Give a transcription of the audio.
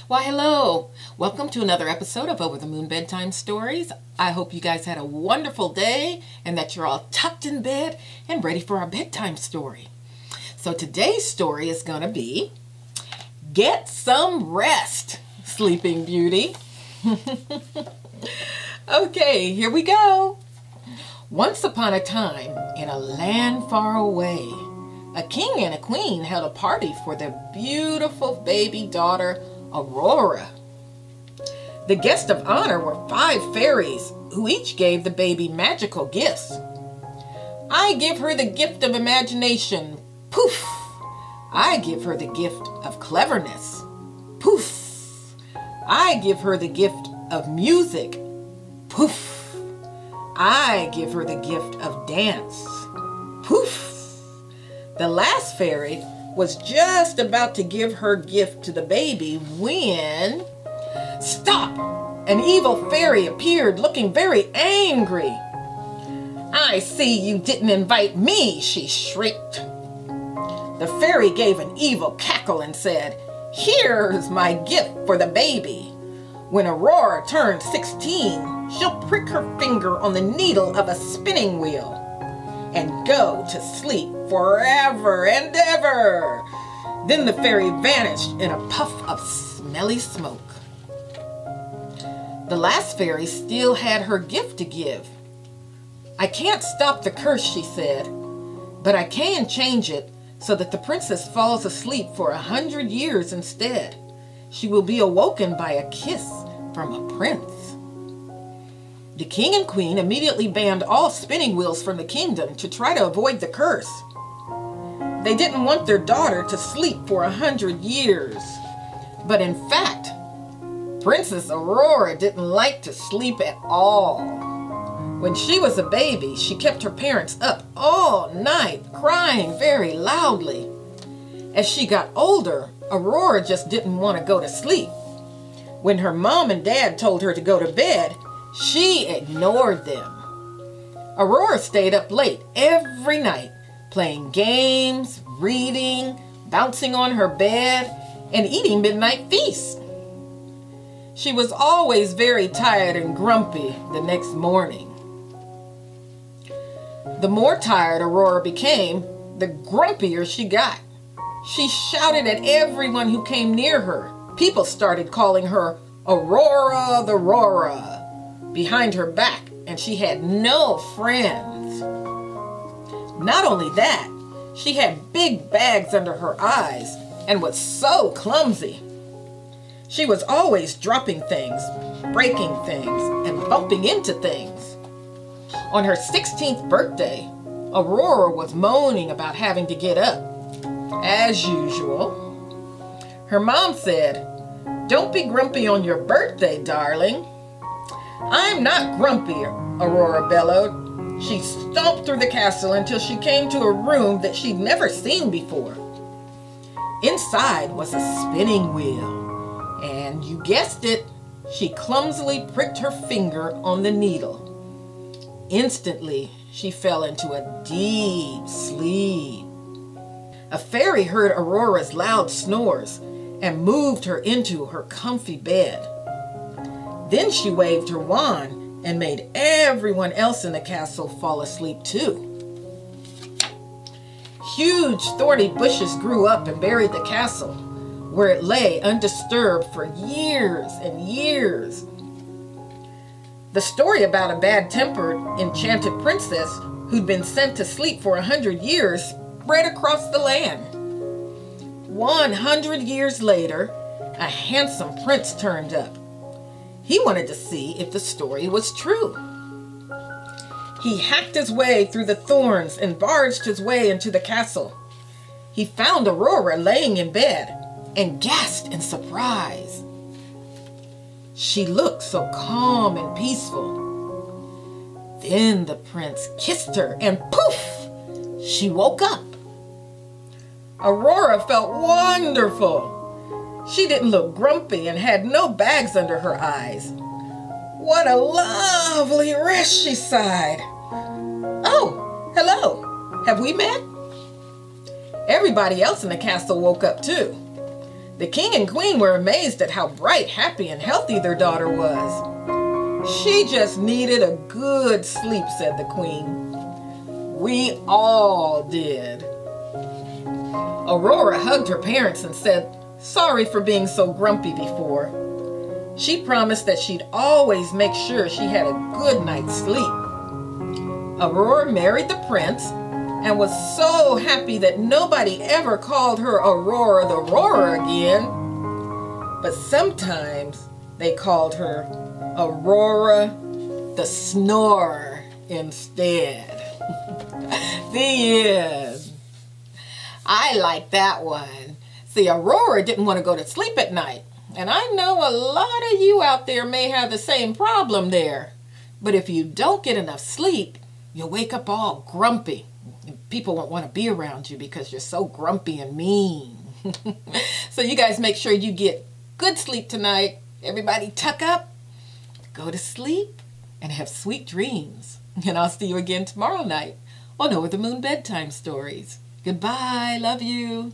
Why, hello. Welcome to another episode of Over the Moon Bedtime Stories. I hope you guys had a wonderful day and that you're all tucked in bed and ready for our bedtime story. So today's story is going to be Get Some Rest, Sleeping Beauty. Okay, here we go. Once upon a time, in a land far away, a king and a queen held a party for their beautiful baby daughter, Aurora. The guests of honor were 5 fairies who each gave the baby magical gifts. I give her the gift of imagination. Poof! I give her the gift of cleverness. Poof! I give her the gift of music. Poof! I give her the gift of dance. Poof! The last fairy was just about to give her gift to the baby when... Stop! An evil fairy appeared looking very angry. I see you didn't invite me, she shrieked. The fairy gave an evil cackle and said, Here's my gift for the baby. When Aurora turns 16, she'll prick her finger on the needle of a spinning wheel and go to sleep forever and ever. Then the fairy vanished in a puff of smelly smoke. The last fairy still had her gift to give. I can't stop the curse, she said, but I can change it so that the princess falls asleep for 100 years instead. She will be awoken by a kiss from a prince. The king and queen immediately banned all spinning wheels from the kingdom to try to avoid the curse. They didn't want their daughter to sleep for 100 years. But in fact, Princess Aurora didn't like to sleep at all. When she was a baby, she kept her parents up all night, crying very loudly. As she got older, Aurora just didn't want to go to sleep. When her mom and dad told her to go to bed, she ignored them. Aurora stayed up late every night, playing games, reading, bouncing on her bed, and eating midnight feasts. She was always very tired and grumpy the next morning. The more tired Aurora became, the grumpier she got. She shouted at everyone who came near her. People started calling her Aurora the Roarer behind her back, and she had no friends. Not only that, she had big bags under her eyes and was so clumsy. She was always dropping things, breaking things, and bumping into things. On her 16th birthday, Aurora was moaning about having to get up. As usual, her mom said, Don't be grumpy on your birthday, darling. I'm not grumpy, Aurora bellowed. She stomped through the castle until she came to a room that she'd never seen before. Inside was a spinning wheel, and you guessed it, she clumsily pricked her finger on the needle. Instantly, she fell into a deep sleep. A fairy heard Aurora's loud snores and moved her into her comfy bed. Then she waved her wand and made everyone else in the castle fall asleep too. Huge thorny bushes grew up and buried the castle, where it lay undisturbed for years and years. The story about a bad-tempered, enchanted princess who'd been sent to sleep for 100 years spread across the land. 100 years later, a handsome prince turned up. He wanted to see if the story was true. He hacked his way through the thorns and barged his way into the castle. He found Aurora laying in bed and gasped in surprise. She looked so calm and peaceful. Then the prince kissed her and poof, she woke up. Aurora felt wonderful. She didn't look grumpy and had no bags under her eyes. What a lovely rest, she sighed. Oh, hello. Have we met? Everybody else in the castle woke up too. The king and queen were amazed at how bright, happy, and healthy their daughter was. She just needed a good sleep, said the queen. We all did. Aurora hugged her parents and said, sorry for being so grumpy before. She promised that she'd always make sure she had a good night's sleep. Aurora married the prince and was so happy that nobody ever called her Aurora the Roarer again. But sometimes they called her Aurora the Snorer instead. The end. I like that one. See, Aurora didn't want to go to sleep at night. And I know a lot of you out there may have the same problem there. But if you don't get enough sleep, you'll wake up all grumpy. People won't want to be around you because you're so grumpy and mean. So you guys make sure you get good sleep tonight. Everybody tuck up, go to sleep, and have sweet dreams. And I'll see you again tomorrow night on Over the Moon Bedtime Stories. Goodbye. Love you.